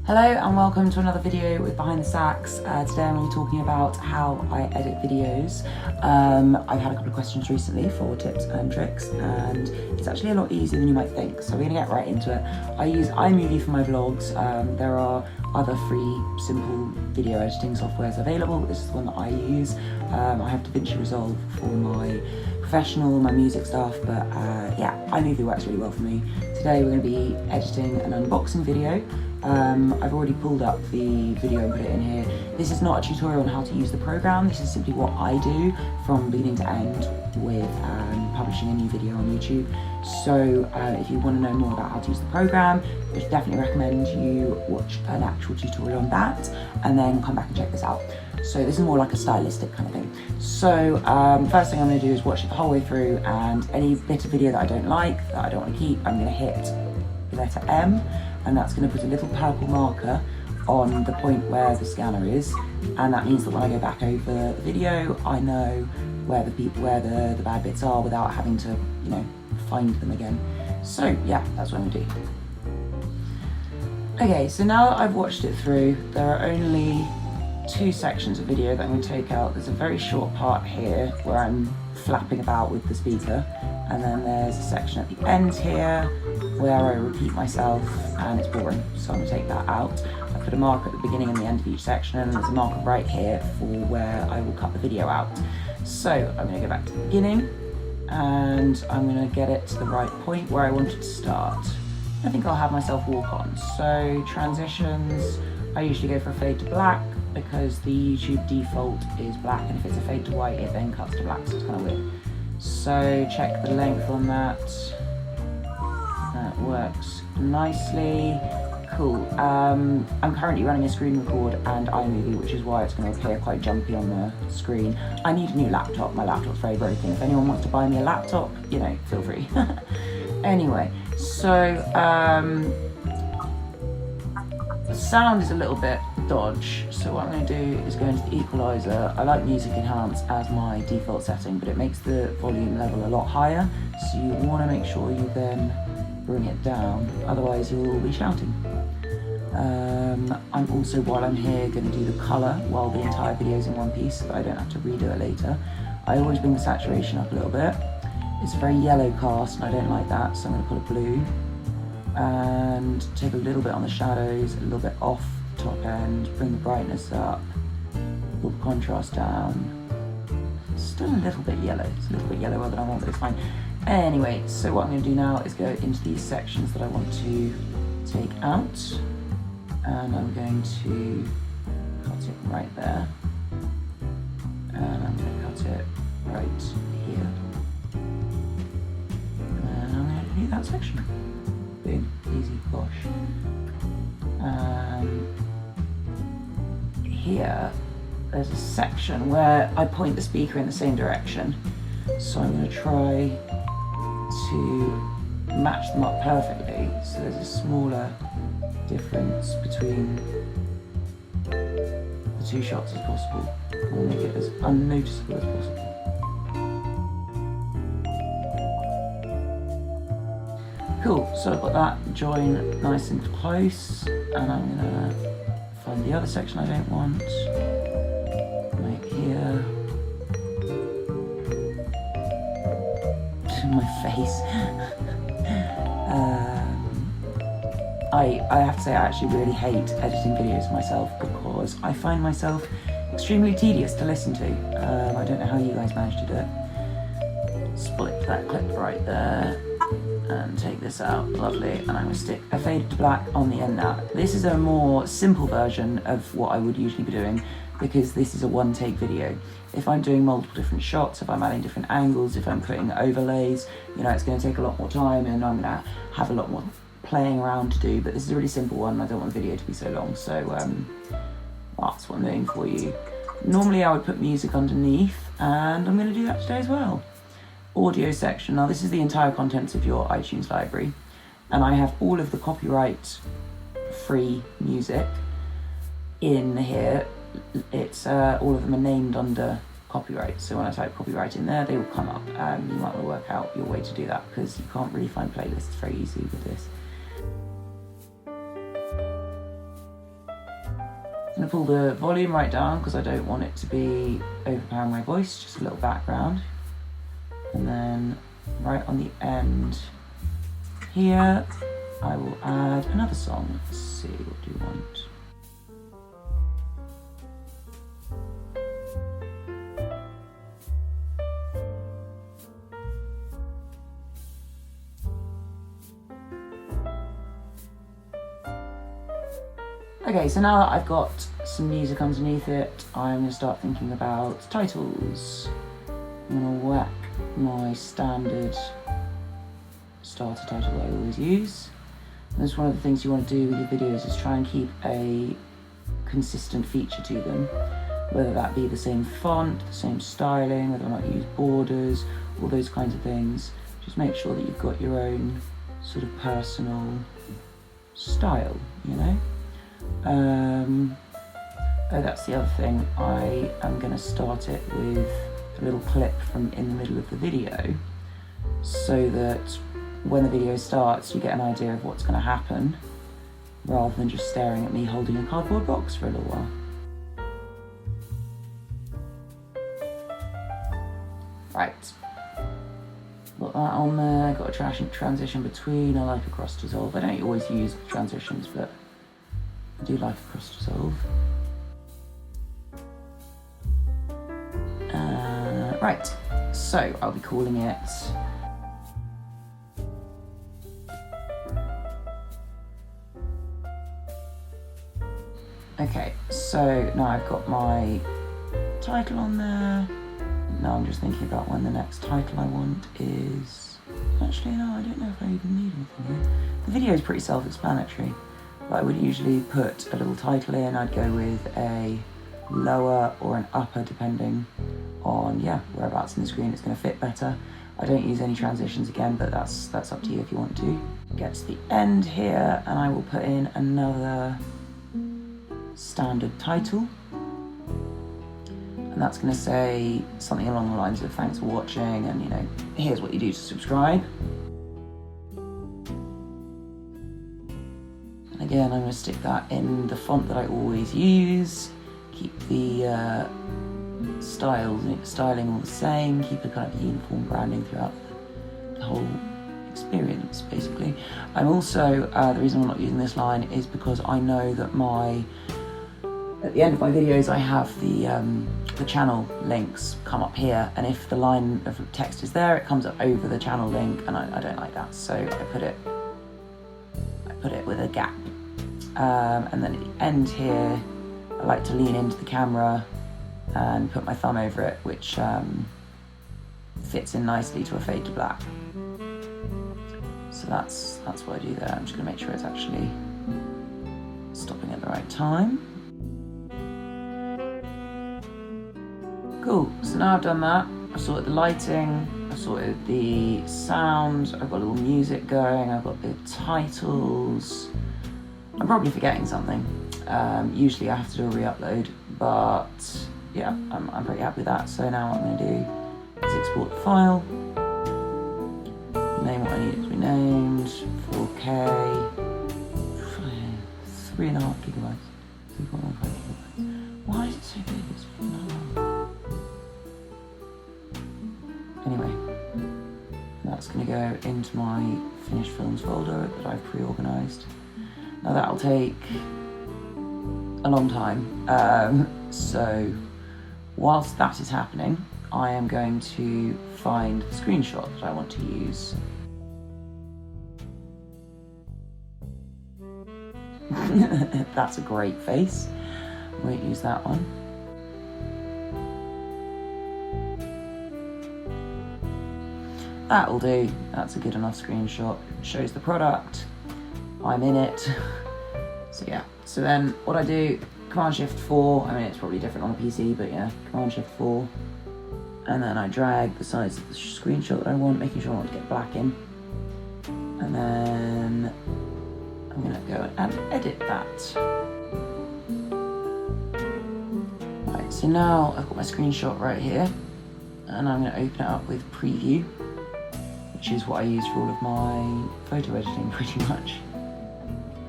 Hello and welcome to another video with Behind the Sax. Today I'm going to be talking about how I edit videos. I've had a couple of questions recently for tips and tricks, and it's actually a lot easier than you might think, so we're going to get right into it. I use iMovie for my vlogs. There are other free, simple video editing softwares available. This is the one that I use. I have DaVinci Resolve for my professional, my music stuff, but yeah, iMovie works really well for me. Today we're going to be editing an unboxing video. I've already pulled up the video and put it in here. This is not a tutorial on how to use the program. This is simply what I do from beginning to end with publishing a new video on YouTube. So if you want to know more about how to use the program, I would definitely recommend you watch an actual tutorial on that and then come back and check this out. So this is more like a stylistic kind of thing. So first thing I'm going to do is watch it the whole way through, and any bit of video that I don't like, that I don't want to keep, I'm going to hit the letter M, and that's going to put a little purple marker on the point where the scanner is, and that means that when I go back over the video, I know where the bad bits are without having to, you know, find them again. So yeah, that's what I'm going to do. Okay, so now that I've watched it through, there are only two sections of video that I'm going to take out. There's a very short part here where I'm flapping about with the speaker, and then there's a section at the end here where I repeat myself and it's boring, so I'm going to take that out. I put a mark at the beginning and the end of each section, and there's a marker right here for where I will cut the video out. So I'm going to go back to the beginning and I'm going to get it to the right point where I want it to start. I think I'll have myself walk on. So transitions, I usually go for a fade to black because the YouTube default is black, and if it's a fade to white it then cuts to black, so it's kind of weird. So check the length on that. That works nicely. Cool. I'm currently running a screen record and iMovie, which is why it's going to appear quite jumpy on the screen. I need a new laptop. My laptop's very broken. If anyone wants to buy me a laptop, you know, feel free. Anyway, so the sound is a little bit dodge, so what I'm going to do is go into the equalizer. I like Music Enhance as my default setting, but it makes the volume level a lot higher, so you want to make sure you then bring it down, otherwise you'll be shouting. I'm also, while I'm here, going to do the colour while the entire video is in one piece so that I don't have to redo it later. I always bring the saturation up a little bit. It's a very yellow cast and I don't like that, so I'm going to put a blue and take a little bit on the shadows, a little bit off the top end, bring the brightness up, pull the contrast down. It's still a little bit yellow. It's a little bit yellower than I want, but it's fine. Anyway, so what I'm going to do now is go into these sections that I want to take out, and I'm going to cut it right there, and I'm going to cut it right here, and I'm going to delete that section. Boom, easy, gosh. Here, there's a section where I point the speaker in the same direction, so I'm going to try to match them up perfectly, so there's a smaller difference between the two shots as possible. I'll make it as unnoticeable as possible. Cool, so I've got that join nice and close, and I'm going to find the other section I don't want, like here. My face. I have to say I actually really hate editing videos myself because I find myself extremely tedious to listen to. I don't know how you guys manage to do it. Split that clip right there and take this out, lovely, and I'm going to stick a fade to black on the end now. This is a more simple version of what I would usually be doing because this is a one take video. If I'm doing multiple different shots, if I'm adding different angles, if I'm putting overlays, you know, it's going to take a lot more time and I'm going to have a lot more playing around to do, but this is a really simple one. I don't want the video to be so long, so that's what I'm doing for you. Normally I would put music underneath, and I'm going to do that today as well. Audio section. Now this is the entire contents of your iTunes library, and I have all of the copyright free music in here. It's all of them are named under copyright, so when I type copyright in there they will come up. You might want to work out your way to do that because you can't really find playlists very easily with this. going to pull the volume right down because I don't want it to be overpowering my voice, just a little background. And then right on the end here, I will add another song. Let's see, what do you want? Okay, so now that I've got some music underneath it, I'm going to start thinking about titles. I'm going to whack my standard starter title that I always use. And that's one of the things you want to do with your videos, is try and keep a consistent feature to them, whether that be the same font, the same styling, whether or not you use borders, all those kinds of things. Just make sure that you've got your own sort of personal style, you know? Oh, that's the other thing. I am going to start it with a little clip from in the middle of the video, so that when the video starts you get an idea of what's going to happen, rather than just staring at me holding a cardboard box for a little while. Right, got that on there, got a transition between. I like a cross dissolve. I don't always use transitions, but I do like a cross dissolve. Right, so I'll be calling it okay, so now I've got my title on there. Now I'm just thinking about when the next title I want is. Actually, no, I don't know if I even need anything here. The video is pretty self-explanatory, but I would usually put a little title in. I'd go with a lower or an upper, depending on whereabouts in the screen it's going to fit better. I don't use any transitions again, but that's up to you if you want to. Get to the end here, and I will put in another standard title, and that's going to say something along the lines of thanks for watching, and here's what you do to subscribe. And again, I'm going to stick that in the font that I always use, keep the styling all the same, keep a kind of uniform branding throughout the whole experience, basically. I'm also, the reason I'm not using this line is because I know that at the end of my videos I have the channel links come up here, and if the line of text is there, it comes up over the channel link, and I don't like that, so I put it with a gap. And then at the end here, I like to lean into the camera and put my thumb over it, which fits in nicely to a fade to black. So that's what I do there. I'm just going to make sure it's actually stopping at the right time. Cool, so now I've done that, I've sorted the lighting, I've sorted the sound, I've got a little music going, I've got the titles. I'm probably forgetting something. Usually I have to do a re-upload, but yeah, I'm pretty happy with that. So now what I'm going to do is export the file, name what I need it to be named, 4K, 3.5 gigabytes, 3.15 gigabytes. Why is it so big? It's anyway, that's going to go into my finished films folder that I've pre-organised. Now that'll take a long time, so whilst that is happening, I am going to find the screenshot that I want to use. That's a great face. Won't use that one. That'll do. That's a good enough screenshot. It shows the product. I'm in it. So yeah. So then what I do, Command-Shift-4, I mean it's probably different on a PC, but yeah, Command-Shift-4. And then I drag the size of the screenshot that I want, making sure I want to get black in. And then I'm going to go and edit that. Right, so now I've got my screenshot right here, and I'm going to open it up with Preview, which is what I use for all of my photo editing pretty much.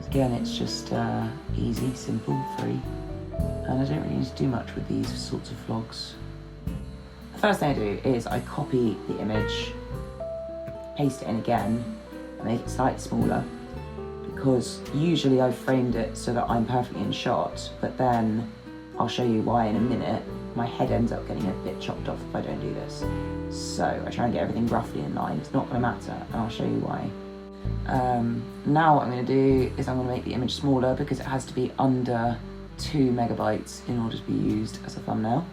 Again, it's just easy, simple, free. and I don't really need to do much with these sorts of vlogs. The first thing I do is I copy the image, paste it in again, and make it slightly smaller, because usually I've framed it so that I'm perfectly in shot, but then I'll show you why in a minute. My head ends up getting a bit chopped off if I don't do this. So I try and get everything roughly in line. It's not going to matter, and I'll show you why. Now what I'm going to do is I'm going to make the image smaller, because it has to be under 2 megabytes in order to be used as a thumbnail.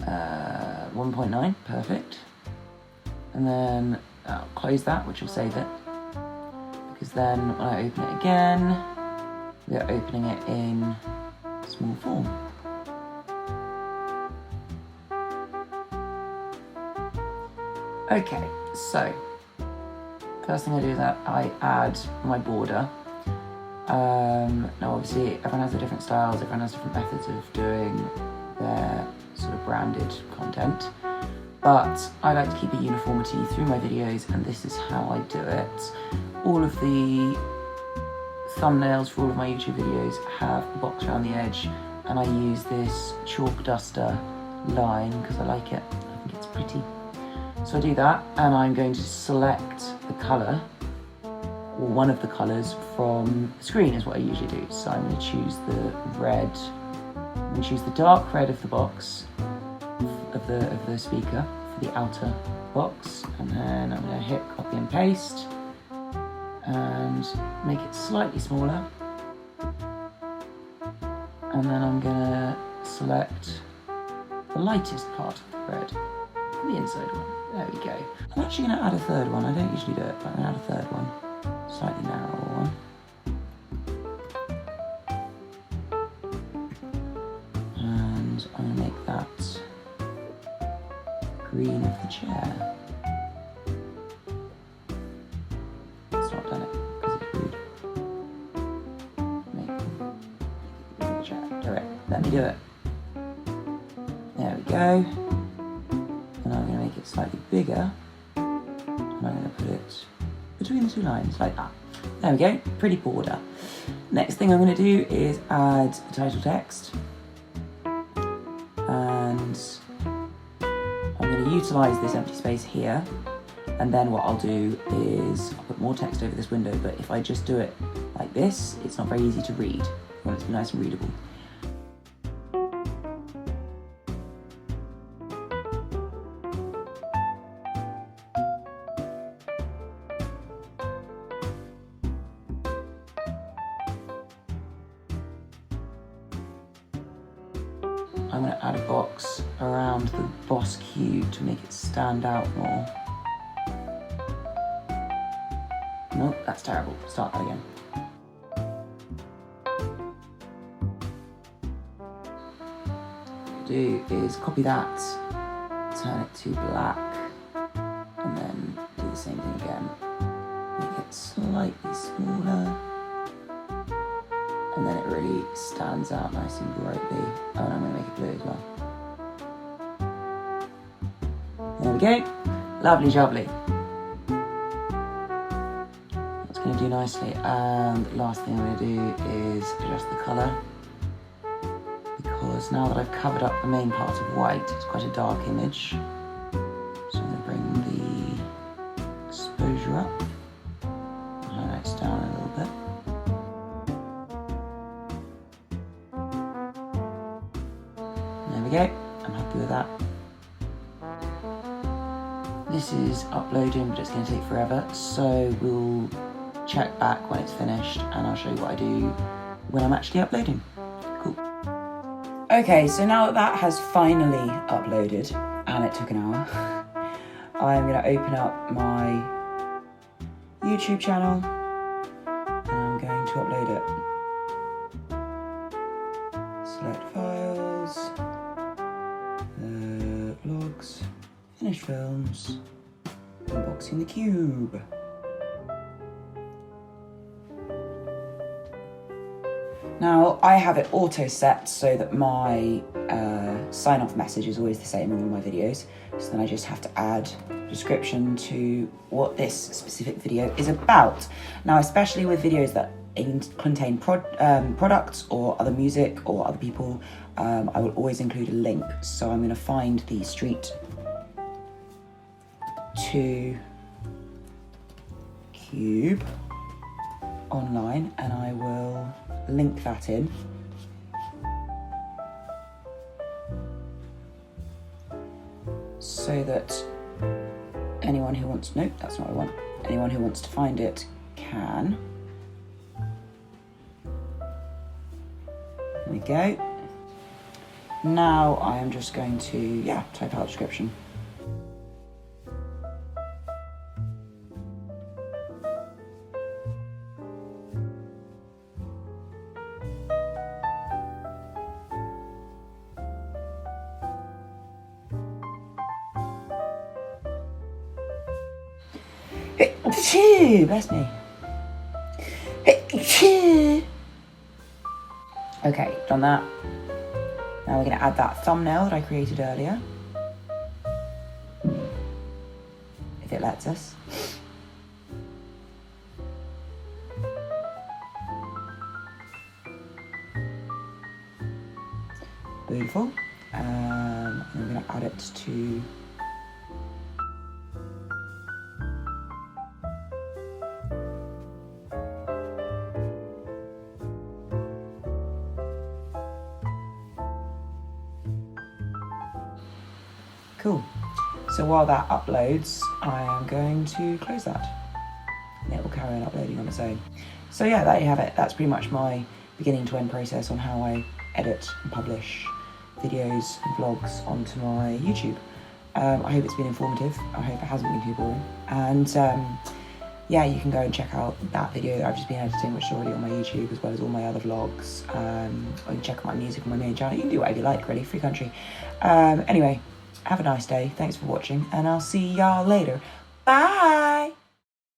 Uh, 1.9, perfect. And then I'll close that, which will save it. Because then when I open it again, we're opening it in small form. Okay, so first thing I do is that I add my border. Now obviously everyone has their different styles, everyone has different methods of doing their sort of branded content, but I like to keep a uniformity through my videos, and this is how I do it. All of the thumbnails for all of my YouTube videos have a box around the edge, and I use this chalk duster line because I like it. I think it's pretty. So I do that, and I'm going to select the colour, or one of the colours from the screen is what I usually do. So I'm going to choose the red, I'm going to choose the dark red of the box, of the speaker, for the outer box, and then I'm going to hit copy and paste, and make it slightly smaller, and then I'm going to select the lightest part of the red, the inside one. There we go. I'm actually going to add a third one. I don't usually do it, but I'm going to add a third one, slightly narrower one. And I'm going to make that green of the chair. It's not done it because it's rude. Make it green of the chair. Do it. Let me do it. There we go. And I'm going to make it slightly bigger, and I'm going to put it between the two lines, like that. There we go, pretty border. Next thing I'm going to do is add the title text, and I'm going to utilise this empty space here, and then what I'll do is I'll put more text over this window, but if I just do it like this, it's not very easy to read. I want it to be nice and readable. I'm going to add a box around the boss cube to make it stand out more. Nope, that's terrible. Start that again. What I do is copy that, turn it to black, and then do the same thing again. Make it slightly smaller, and then it really stands out nice and brightly. Oh, and I'm going to make it blue as well. There we go. Lovely jubbly. That's going to do nicely. And the last thing I'm going to do is adjust the colour, because now that I've covered up the main part of white, it's quite a dark image. So I'm going to bring the exposure up, highlights down a little bit. There we go, I'm happy with that. This is uploading, but it's going to take forever, so we'll check back when it's finished and I'll show you what I do when I'm actually uploading. Cool. Okay, so now that that has finally uploaded, and it took an hour, I'm going to open up my YouTube channel and I'm going to upload it. Select files, vlogs, finish films, unboxing the cube. Now, I have it auto set so that my sign-off message is always the same in all my videos. So then I just have to add a description to what this specific video is about. Now, especially with videos that contain products or other music or other people, I will always include a link. So I'm going to find the street to cube online and I will link that in. So that anyone who wants, nope, that's not what I want. Anyone who wants to find it can. There we go. Now I am just going to, type out a description. Bless me. Okay, done that. Now we're going to add that thumbnail that I created earlier. If it lets us. Beautiful. And we're going to add it to cool. So while that uploads, I am going to close that. And it will carry on uploading on its own. So yeah, there you have it. That's pretty much my beginning to end process on how I edit and publish videos and vlogs onto my YouTube. I hope it's been informative. I hope it hasn't been too boring. And yeah, you can go and check out that video that I've just been editing, which is already on my YouTube, as well as all my other vlogs. Or you can check out my music on my main channel. You can do whatever you like, really, free country. Anyway, have a nice day. Thanks for watching, and I'll see y'all later. Bye!